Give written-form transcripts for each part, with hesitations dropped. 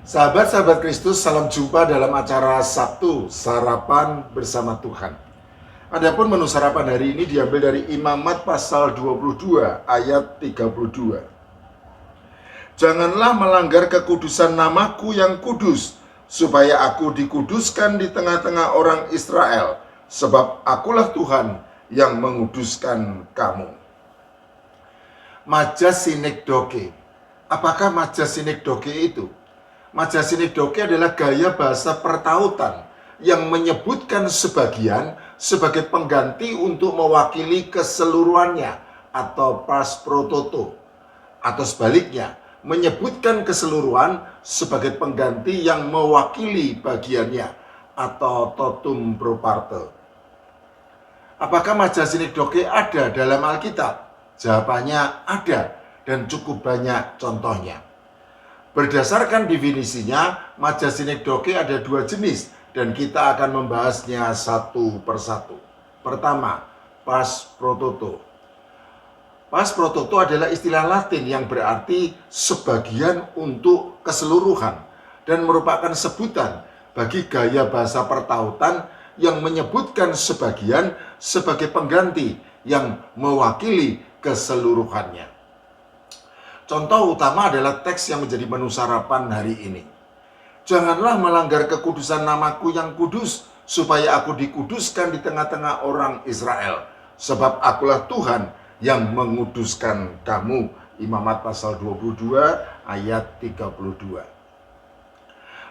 Sahabat-sahabat Kristus, salam jumpa dalam acara Sabtu, Sarapan Bersama Tuhan. Adapun menu sarapan hari ini diambil dari Imamat pasal 22 ayat 32. Janganlah melanggar kekudusan namaku yang kudus, supaya aku dikuduskan di tengah-tengah orang Israel, sebab akulah Tuhan yang menguduskan kamu. Majas sinekdoke. Apakah majas sinekdoke itu? Majas sinekdoke adalah gaya bahasa pertautan yang menyebutkan sebagian sebagai pengganti untuk mewakili keseluruhannya atau pas prototo, atau sebaliknya menyebutkan keseluruhan sebagai pengganti yang mewakili bagiannya atau totum pro parte. Apakah majas sinekdoke ada dalam Alkitab? Jawabannya ada dan cukup banyak contohnya. Berdasarkan definisinya, majas sinekdoke ada dua jenis dan kita akan membahasnya satu persatu. Pertama, pas prototo. Pas prototo adalah istilah Latin yang berarti sebagian untuk keseluruhan dan merupakan sebutan bagi gaya bahasa pertautan yang menyebutkan sebagian sebagai pengganti yang mewakili keseluruhannya. Contoh utama adalah teks yang menjadi menu sarapan hari ini. Janganlah melanggar kekudusan namaku yang kudus, supaya aku dikuduskan di tengah-tengah orang Israel. Sebab akulah Tuhan yang menguduskan kamu. Imamat pasal 22 ayat 32.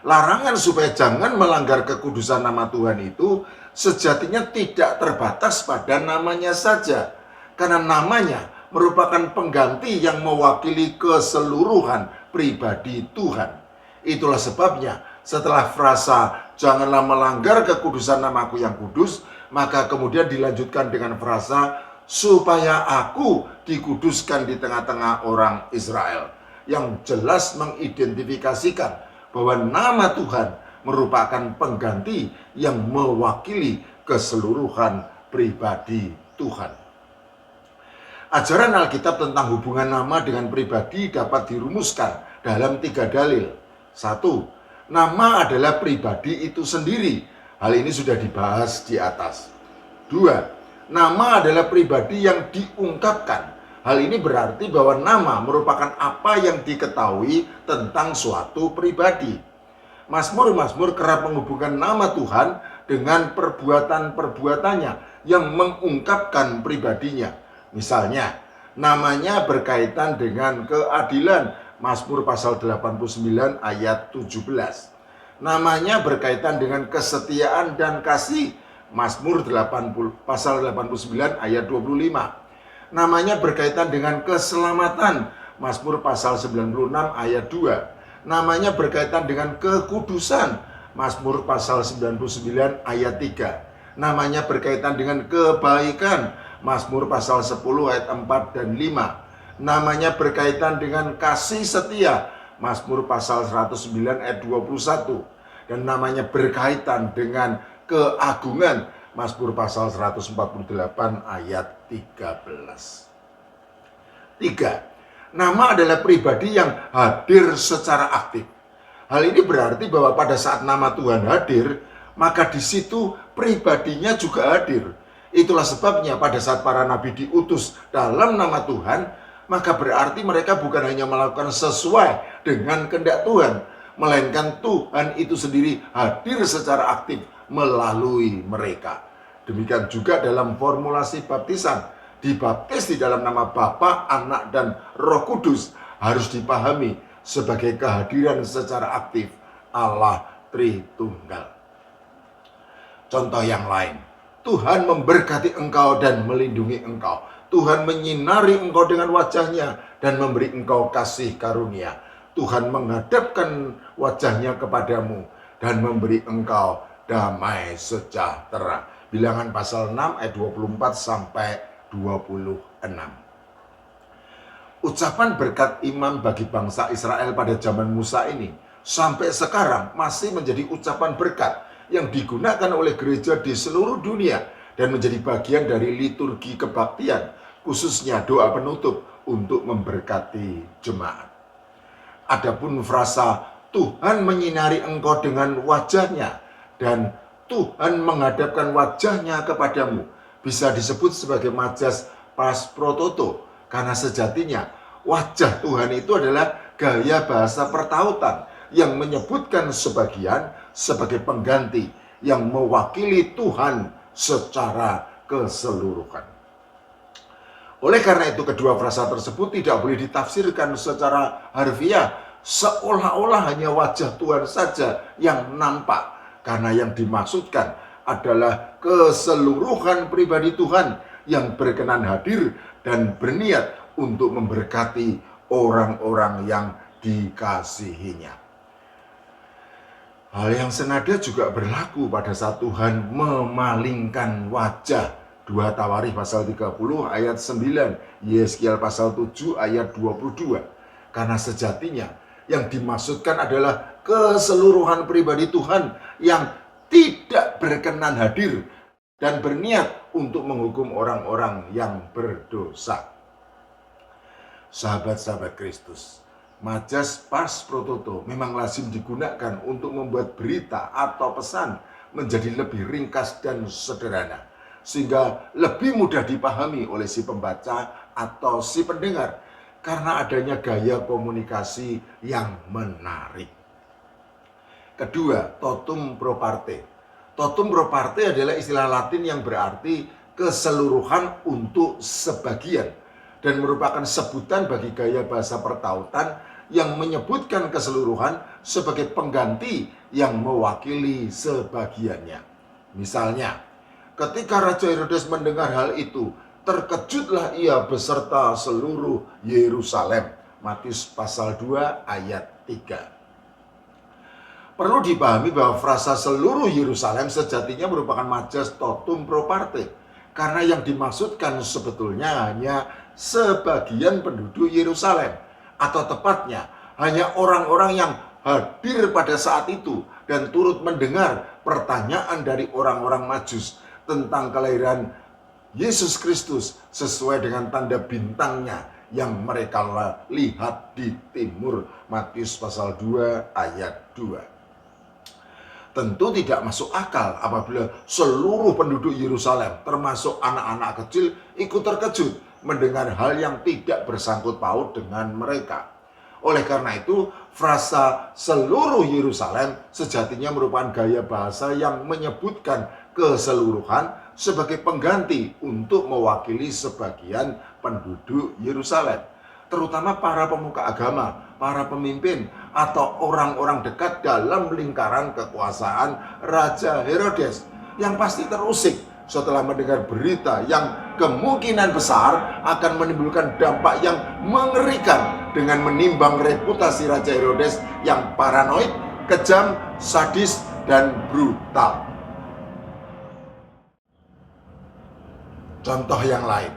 Larangan supaya jangan melanggar kekudusan nama Tuhan itu sejatinya tidak terbatas pada namanya saja. Karena namanya merupakan pengganti yang mewakili keseluruhan pribadi Tuhan. Itulah sebabnya setelah frasa janganlah melanggar kekudusan namaku yang kudus, maka kemudian dilanjutkan dengan frasa supaya aku dikuduskan di tengah-tengah orang Israel, yang jelas mengidentifikasikan bahwa nama Tuhan merupakan pengganti yang mewakili keseluruhan pribadi Tuhan. Ajaran Alkitab tentang hubungan nama dengan pribadi dapat dirumuskan dalam 3 dalil. 1. Nama adalah pribadi itu sendiri. Hal ini sudah dibahas di atas. 2. Nama adalah pribadi yang diungkapkan. Hal ini berarti bahwa nama merupakan apa yang diketahui tentang suatu pribadi. Mazmur-mazmur kerap menghubungkan nama Tuhan dengan perbuatan-perbuatannya yang mengungkapkan pribadinya. Misalnya, namanya berkaitan dengan keadilan, Mazmur pasal 89 ayat 17. Namanya berkaitan dengan kesetiaan dan kasih, Mazmur pasal 89 ayat 25. Namanya berkaitan dengan keselamatan, Mazmur pasal 96 ayat 2. Namanya berkaitan dengan kekudusan, Mazmur pasal 99 ayat 3. Namanya berkaitan dengan kebaikan, Mazmur pasal 10 ayat 4 dan 5. Namanya berkaitan dengan kasih setia, Mazmur pasal 109 ayat 21. Dan namanya berkaitan dengan keagungan, Mazmur pasal 148 ayat 13. 3. Nama adalah pribadi yang hadir secara aktif. Hal ini berarti bahwa pada saat nama Tuhan hadir, maka di situ pribadinya juga hadir. Itulah sebabnya pada saat para nabi diutus dalam nama Tuhan, maka berarti mereka bukan hanya melakukan sesuai dengan kehendak Tuhan, melainkan Tuhan itu sendiri hadir secara aktif melalui mereka. Demikian juga dalam formulasi baptisan, dibaptis di dalam nama Bapa, Anak, dan Roh Kudus harus dipahami sebagai kehadiran secara aktif Allah Tritunggal. Contoh yang lain, Tuhan memberkati engkau dan melindungi engkau. Tuhan menyinari engkau dengan wajahnya dan memberi engkau kasih karunia. Tuhan menghadapkan wajahnya kepadamu dan memberi engkau damai sejahtera. Bilangan pasal 6 ayat 24 sampai 26. Ucapan berkat iman bagi bangsa Israel pada zaman Musa ini sampai sekarang masih menjadi ucapan berkat yang digunakan oleh gereja di seluruh dunia dan menjadi bagian dari liturgi kebaktian, khususnya doa penutup untuk memberkati jemaat. Adapun frasa Tuhan menyinari engkau dengan wajahnya dan Tuhan menghadapkan wajahnya kepadamu, bisa disebut sebagai majas pas prototo, karena sejatinya wajah Tuhan itu adalah gaya bahasa pertautan yang menyebutkan sebagian sebagai pengganti yang mewakili Tuhan secara keseluruhan. Oleh karena itu, kedua frasa tersebut tidak boleh ditafsirkan secara harfiah, seolah-olah hanya wajah Tuhan saja yang nampak, karena yang dimaksudkan adalah keseluruhan pribadi Tuhan yang berkenan hadir dan berniat untuk memberkati orang-orang yang dikasihinya. Hal yang senada juga berlaku pada saat Tuhan memalingkan wajah. 2 Tawarikh pasal 30 ayat 9, Yeskiel pasal 7 ayat 22. Karena sejatinya yang dimaksudkan adalah keseluruhan pribadi Tuhan yang tidak berkenan hadir dan berniat untuk menghukum orang-orang yang berdosa. Sahabat-sahabat Kristus, majas pas prototo memang lazim digunakan untuk membuat berita atau pesan menjadi lebih ringkas dan sederhana, sehingga lebih mudah dipahami oleh si pembaca atau si pendengar karena adanya gaya komunikasi yang menarik. Kedua, totum pro parte. Totum pro parte adalah istilah Latin yang berarti keseluruhan untuk sebagian dan merupakan sebutan bagi gaya bahasa pertautan yang menyebutkan keseluruhan sebagai pengganti yang mewakili sebagiannya. Misalnya, ketika Raja Herodes mendengar hal itu, terkejutlah ia beserta seluruh Yerusalem. Matius pasal 2 ayat 3. Perlu dipahami bahwa frasa seluruh Yerusalem sejatinya merupakan majas totum pro parte, karena yang dimaksudkan sebetulnya hanya sebagian penduduk Yerusalem, atau tepatnya hanya orang-orang yang hadir pada saat itu dan turut mendengar pertanyaan dari orang-orang Majus tentang kelahiran Yesus Kristus sesuai dengan tanda bintangnya yang mereka lihat di timur. Matius pasal 2 ayat 2. Tentu tidak masuk akal apabila seluruh penduduk Yerusalem, termasuk anak-anak kecil, ikut terkejut mendengar hal yang tidak bersangkut paut dengan mereka. Oleh karena itu, frasa seluruh Yerusalem sejatinya merupakan gaya bahasa yang menyebutkan keseluruhan sebagai pengganti untuk mewakili sebagian penduduk Yerusalem, terutama para pemuka agama, para pemimpin, atau orang-orang dekat dalam lingkaran kekuasaan Raja Herodes yang pasti terusik setelah mendengar berita yang kemungkinan besar akan menimbulkan dampak yang mengerikan dengan menimbang reputasi Raja Herodes yang paranoid, kejam, sadis, dan brutal. Contoh yang lain,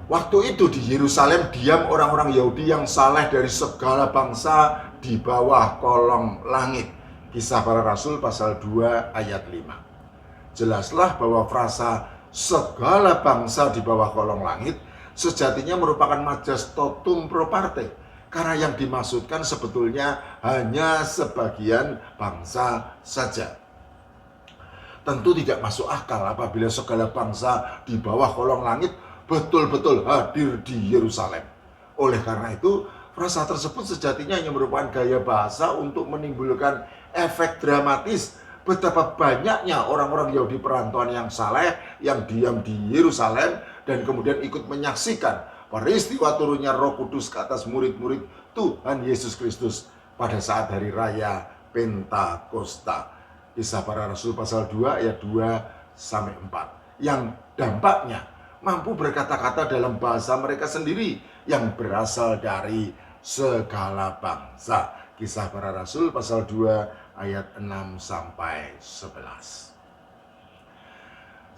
waktu itu di Yerusalem diam orang-orang Yahudi yang saleh dari segala bangsa di bawah kolong langit. Kisah Para Rasul pasal 2 ayat 5. Jelaslah bahwa frasa segala bangsa di bawah kolong langit sejatinya merupakan majas totum pro parte, karena yang dimaksudkan sebetulnya hanya sebagian bangsa saja. Tentu tidak masuk akal apabila segala bangsa di bawah kolong langit betul-betul hadir di Yerusalem. Oleh karena itu, frasa tersebut sejatinya hanya merupakan gaya bahasa untuk menimbulkan efek dramatis betapa banyaknya orang-orang Yahudi perantauan yang saleh yang diam di Yerusalem dan kemudian ikut menyaksikan peristiwa turunnya Roh Kudus ke atas murid-murid Tuhan Yesus Kristus pada saat hari raya Pentakosta. Kisah Para Rasul pasal 2 ayat 2-4, yang dampaknya mampu berkata-kata dalam bahasa mereka sendiri yang berasal dari segala bangsa. Kisah Para Rasul pasal 2 ayat 6-11.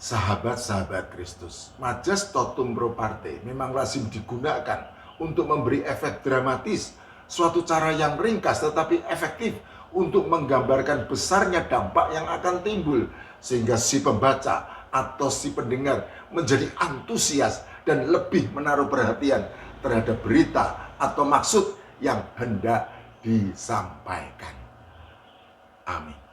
Sahabat-sahabat Kristus, majas totum pro parte memang lazim digunakan untuk memberi efek dramatis, suatu cara yang ringkas tetapi efektif untuk menggambarkan besarnya dampak yang akan timbul, sehingga si pembaca atau si pendengar menjadi antusias dan lebih menaruh perhatian terhadap berita atau maksud yang hendak disampaikan. Amin.